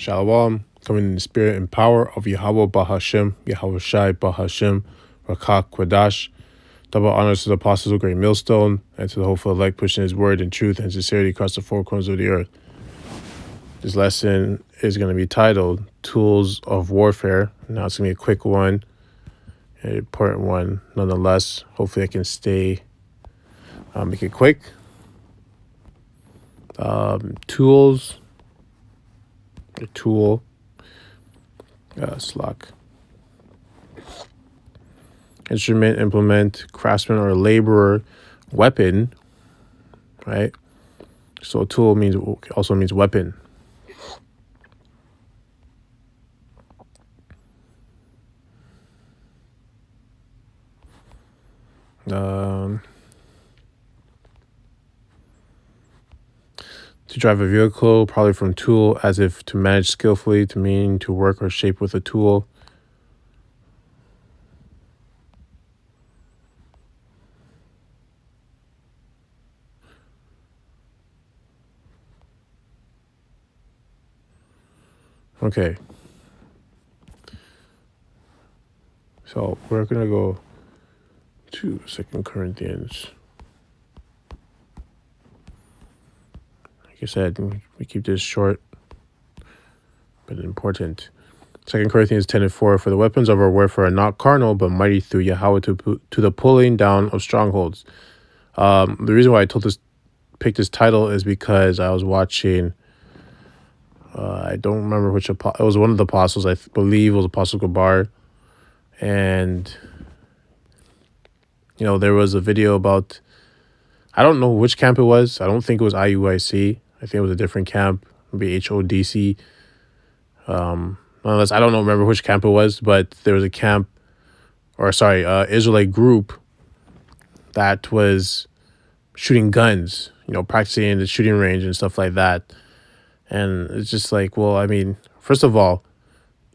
Shalom, coming in the spirit and power of Yahweh Bahashem, Yahweh Shai Bahashem, Rakak Kwadash. Double honors to the apostles of Great Millstone and to the hopeful elect pushing his word in truth and sincerity across the four corners of the earth. This lesson is going to be titled Tools of Warfare. Now it's going to be a quick one, an important one nonetheless. Hopefully I can make it quick. Tools. A tool, slack. Instrument, implement, craftsman or laborer, weapon, right? So a tool also means weapon. To drive a vehicle, probably from tool, as if to manage skillfully, to mean to work or shape with a tool. Okay. So we're going to go to 2 Corinthians. Like I said, we keep this short, but important. 2 Corinthians 10:4, for the weapons of our warfare are not carnal, but mighty through Yahweh to the pulling down of strongholds. The reason why I picked this title is because I was watching, I don't remember which, it was one of the apostles, I believe it was Apostle Gabar. And, there was a video about, I don't know which camp it was. I don't think it was IUIC. I think it was a different camp, maybe HODC. Nonetheless, I don't remember which camp it was, but there was a Israelite group that was shooting guns, practicing in the shooting range and stuff like that. And it's just like, well, I mean, first of all,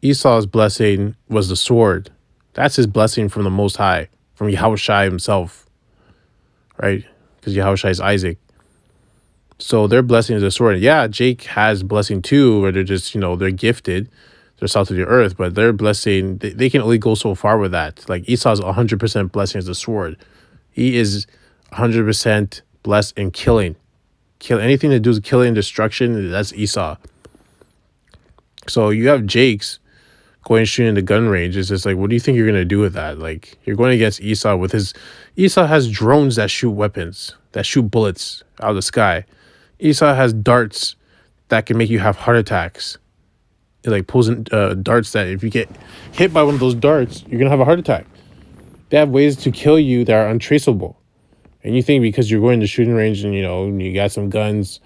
Esau's blessing was the sword. That's his blessing from the Most High, from Yahweh Shai himself, right? Because Yahweh Shai is Isaac. So their blessing is a sword. Yeah, Jake has blessing too, where they're just, they're gifted. They're south of the earth, but their blessing, they can only go so far with that. Like Esau's 100% blessing is the sword. He is 100% blessed in killing. Kill anything to do with killing and destruction, that's Esau. So you have Jake's going shooting the gun range. It's just like, what do you think you're going to do with that? Like, you're going against Esau Esau has drones that shoot weapons, that shoot bullets out of the sky. Esau has darts that can make you have heart attacks. It like pulls in darts that if you get hit by one of those darts, you're going to have a heart attack. They have ways to kill you that are untraceable. And you think because you're going to shooting range and, you got some guns,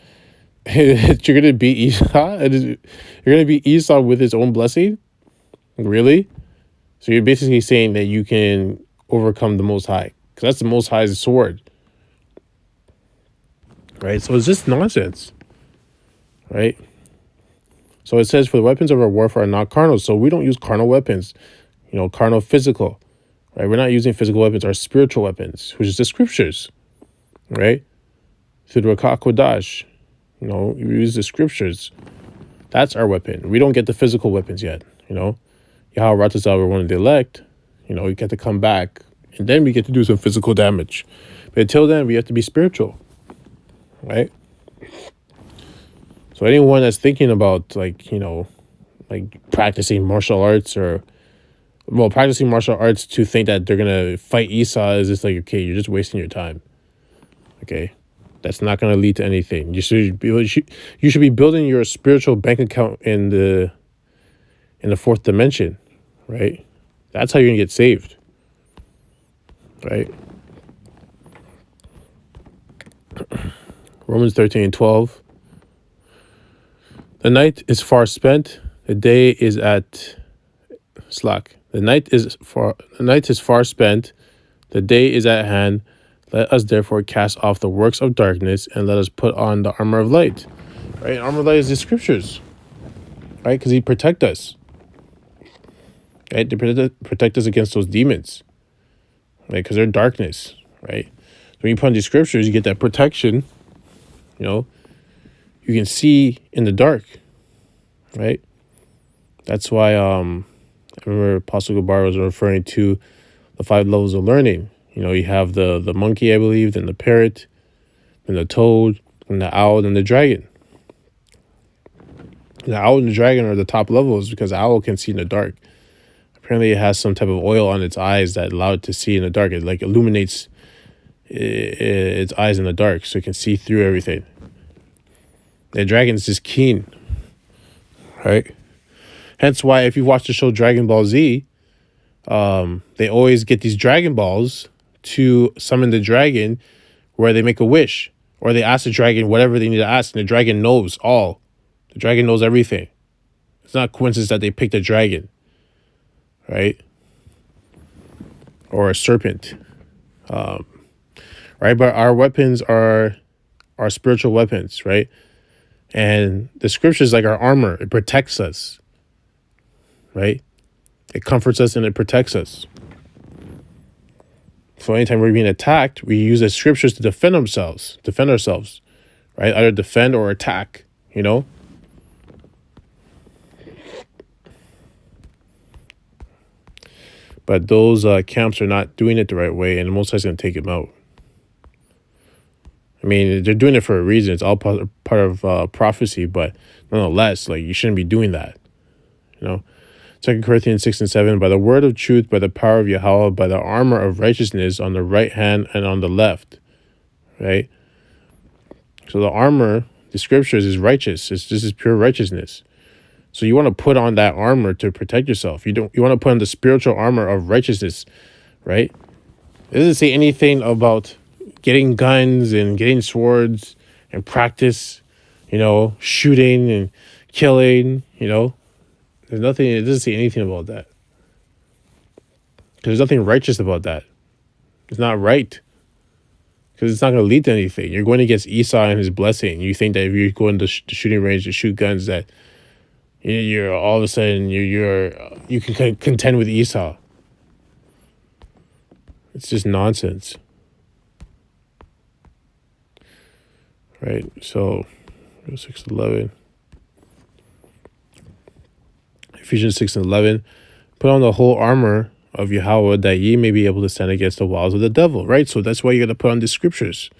you're going to beat Esau? You're going to beat Esau with his own blessing? Really? So you're basically saying that you can overcome the Most High. Because that's the Most High's sword. Right? So it's just nonsense. Right? So it says, for the weapons of our warfare are not carnal. So we don't use carnal weapons. Carnal physical. Right? We're not using physical weapons. Our spiritual weapons, which is the scriptures. Right? Through the Rakak Kwadash. We use the scriptures. That's our weapon. We don't get the physical weapons yet. Yahweh Ratazal, we're one of the elect. We get to come back. And then we get to do some physical damage. But until then, we have to be spiritual. Right? So anyone that's thinking about, practicing martial arts practicing martial arts to think that they're going to fight Esau is just like, okay, you're just wasting your time. Okay? That's not going to lead to anything. You should be building your spiritual bank account in the fourth dimension, right? That's how you're going to get saved, right? Romans 13:12. The night is far spent. The day is at slack. The night is far spent. The day is at hand. Let us therefore cast off the works of darkness and let us put on the armor of light. Right? Armor of light is the scriptures. Right? Because he protect us. Right? To protect us against those demons. Right? Because they're darkness. Right? So when you put on these scriptures, you get that protection. You can see in the dark. Right? That's why I remember Apostle Gabar was referring to the 5 levels of learning. You have the monkey, I believe, then the parrot, then the toad, and the owl, and the dragon. The owl and the dragon are the top levels because the owl can see in the dark. Apparently, it has some type of oil on its eyes that allow it to see in the dark. It like illuminates its eyes in the dark, so it can see through everything. The dragon is just keen, right? Hence why, if you watch the show Dragon Ball Z, they always get these Dragon Balls to summon the dragon, where they make a wish, or they ask the dragon whatever they need to ask, and the dragon knows all. The dragon knows everything. It's not a coincidence that they picked a dragon, right? Or a serpent, right? But our weapons are spiritual weapons, right? And the scriptures like our armor. It protects us, right? It comforts us and it protects us. So anytime we're being attacked, we use the scriptures to defend ourselves, right? Either defend or attack, But those camps are not doing it the right way, and the Most High is going to take them out. I mean, they're doing it for a reason. It's all part of prophecy, but nonetheless, like, you shouldn't be doing that, 2 Corinthians 6 and 7, by the word of truth, by the power of Yahweh, by the armor of righteousness on the right hand and on the left, right? So the armor, the scriptures, is righteous. This is pure righteousness. So you want to put on that armor to protect yourself. You want to put on the spiritual armor of righteousness, right? It doesn't say anything about getting guns and getting swords and practice, shooting and killing, There's nothing, it doesn't say anything about that. There's nothing righteous about that. It's not right. Because it's not going to lead to anything. You're going against Esau and his blessing. You think that if you go into the shooting range to shoot guns, that you're all of a sudden you can contend with Esau. It's just nonsense. Right? So, 6:11. Ephesians 6 and 11. Put on the whole armor of Yahweh, that ye may be able to stand against the wiles of the devil. Right? So that's why you got to put on the scriptures.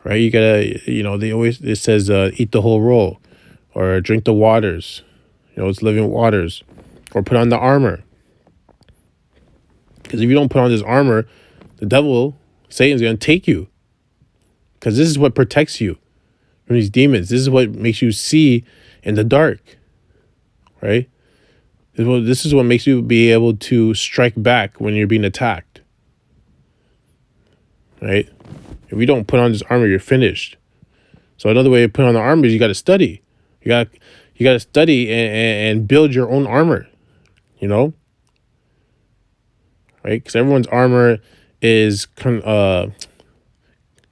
Right? You got to, it says, eat the whole roll, or drink the waters. It's living waters, or put on the armor. Because if you don't put on this armor, the devil, Satan's going to take you. Because this is what protects you from these demons. This is what makes you see in the dark, right? This is what makes you be able to strike back when you're being attacked, right? If you don't put on this armor, you're finished. So another way to put on the armor is you got to study. You got to study and build your own armor, right? Because everyone's armor is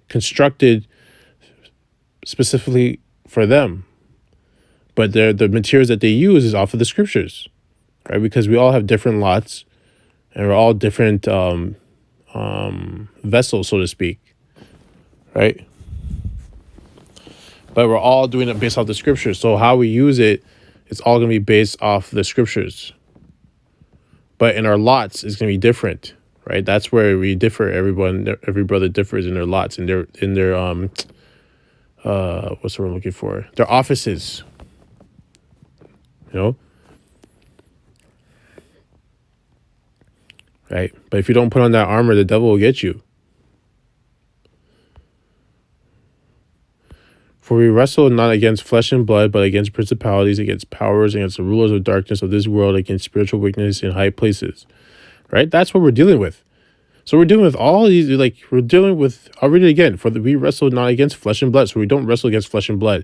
constructed specifically for them, but the materials that they use is off of the scriptures, right? Because we all have different lots, and we're all different vessels, so to speak, right? But we're all doing it based off the scriptures. So how we use it, it's all going to be based off the scriptures. But in our lots, it's going to be different, right? That's where we differ. Every brother differs in their lots, in their what's the word I'm looking for? Their offices, right? But if you don't put on that armor, the devil will get you. For we wrestle not against flesh and blood, but against principalities, against powers, against the rulers of darkness of this world, against spiritual weakness in high places. Right? That's what we're dealing with. So we're dealing with all these, I'll read it again. We wrestle not against flesh and blood. So we don't wrestle against flesh and blood.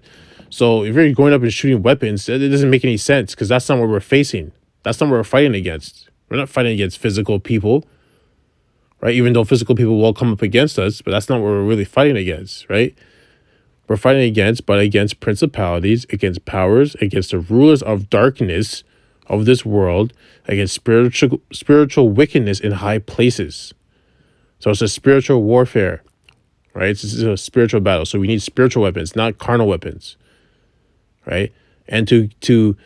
So if you're going up and shooting weapons, it doesn't make any sense, because that's not what we're facing. That's not what we're fighting against. We're not fighting against physical people, right? Even though physical people will come up against us, but that's not what we're really fighting against, right? We're fighting against principalities, against powers, against the rulers of darkness of this world, against spiritual wickedness in high places. So it's a spiritual warfare, right? It's a spiritual battle. So we need spiritual weapons, not carnal weapons, right? And to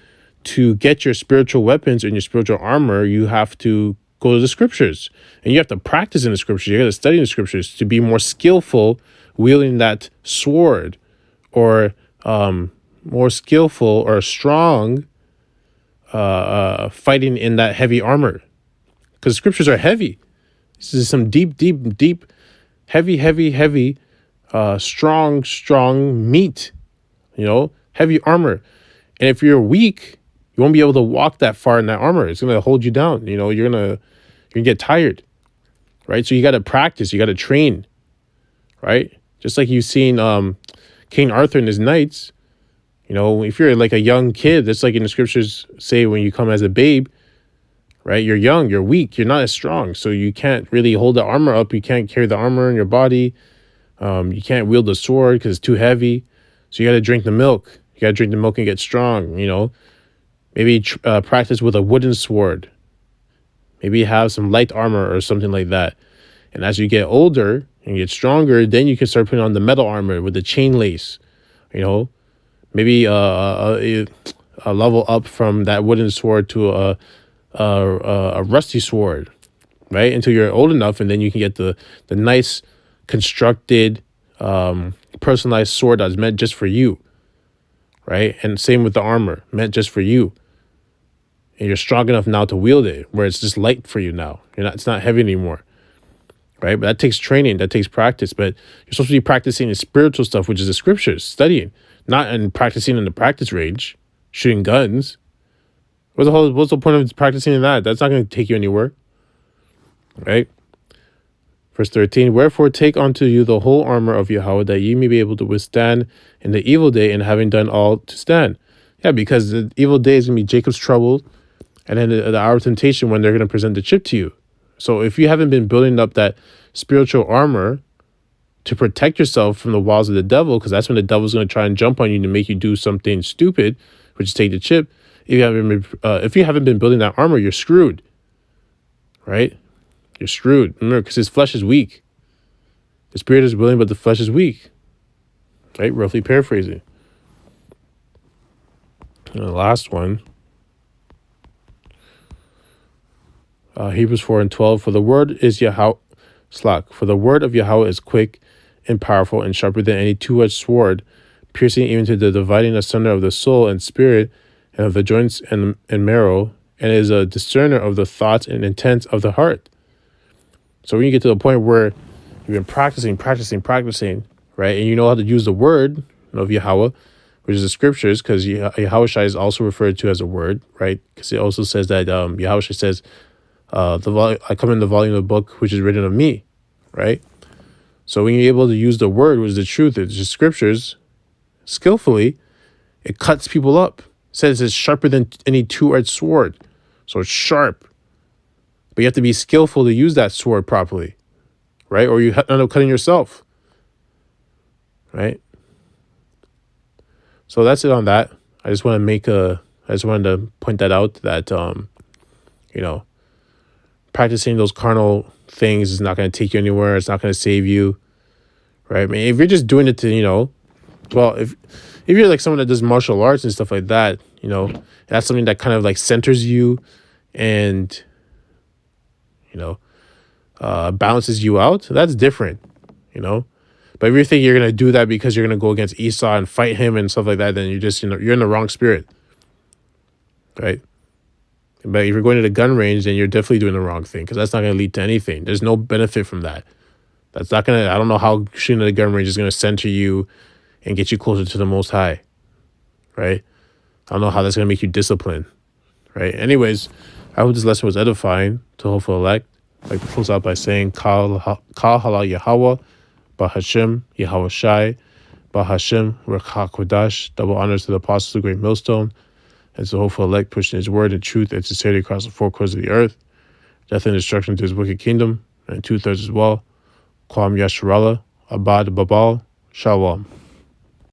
to get your spiritual weapons and your spiritual armor, you have to go to the scriptures, and you have to practice in the scriptures. You got to study in the scriptures to be more skillful wielding that sword, or more skillful or strong fighting in that heavy armor, because scriptures are heavy. This is some deep, heavy, strong meat, heavy armor. And if you're weak, you won't be able to walk that far in that armor. It's going to hold you down. You're going to get tired, right? So you got to practice. You got to train, right? Just like you've seen King Arthur and his knights. If you're like a young kid, that's like in the scriptures say when you come as a babe, right? You're young, you're weak, you're not as strong. So you can't really hold the armor up. You can't carry the armor in your body. You can't wield the sword because it's too heavy. So you got to drink the milk. You got to drink the milk and get strong, Maybe practice with a wooden sword. Maybe have some light armor or something like that. And as you get older and get stronger, then you can start putting on the metal armor with the chain lace, Maybe a level up from that wooden sword to a rusty sword, right? Until you're old enough, and then you can get the nice constructed, personalized sword that's meant just for you, right? And same with the armor, meant just for you. And you're strong enough now to wield it, where it's just light for you now. It's not heavy anymore, right? But that takes training, that takes practice. But you're supposed to be practicing the spiritual stuff, which is the scriptures, studying, not in practicing in the practice range, shooting guns. What's the point of practicing in that? That's not going to take you anywhere, right? Verse 13, wherefore take unto you the whole armor of Yahweh, that ye may be able to withstand in the evil day, and having done all to stand. Yeah, because the evil day is going to be Jacob's trouble, and then the hour of temptation when they're going to present the chip to you. So if you haven't been building up that spiritual armor to protect yourself from the walls of the devil, because that's when the devil's going to try and jump on you to make you do something stupid, which is take the chip. If you haven't been building that armor, you're screwed, right? You're screwed. Remember, because his flesh is weak. The spirit is willing, but the flesh is weak, right? Roughly paraphrasing. And the last one, Hebrews 4:12, for the word is Yahweh, for the word of Yahweh is quick and powerful and sharper than any two-edged sword, piercing even to the dividing asunder of the soul and spirit and of the joints and marrow, and is a discerner of the thoughts and intents of the heart. So when you get to the point where you've been practicing, right, and you know how to use the word of Yahweh, which is the scriptures, because Yahushua is also referred to as a word, right? Because it also says that Yahushua says, I come in the volume of the book which is written of me, right? So when you're able to use the word, which is the truth, it's the scriptures, skillfully, it cuts people up. It says it's sharper than any two-edged sword. So it's sharp. But you have to be skillful to use that sword properly, right? Or you end up cutting yourself, right? So that's it on that. I just wanted to point that out, that, practicing those carnal things is not going to take you anywhere. It's not going to save you, right? I mean, if you're just doing it to, if you're like someone that does martial arts and stuff like that, that's something that kind of like centers you and, balances you out. That's different, But if you think you're going to do that because you're going to go against Esau and fight him and stuff like that, then you're just, you're in the wrong spirit, right? But if you're going to the gun range, then you're definitely doing the wrong thing, because that's not going to lead to anything. There's no benefit from that. That's not going to, I don't know how shooting at the gun range is going to center you and get you closer to the Most High, right? I don't know how that's going to make you disciplined, right? Anyways, I hope this lesson was edifying to hopeful elect. I'd like to close out by saying, Kal Halal Yahweh, Bahashem, Yahweh Shai, Bahashem, Rekha Kodash, double honors to the apostles of the great millstone, and to the hopeful elect, pushing his word and truth and sincerity across the four corners of the earth, death and destruction to his wicked kingdom, and 2/3 as well. Kwam Yasharallah, Abad Babal, Shalom.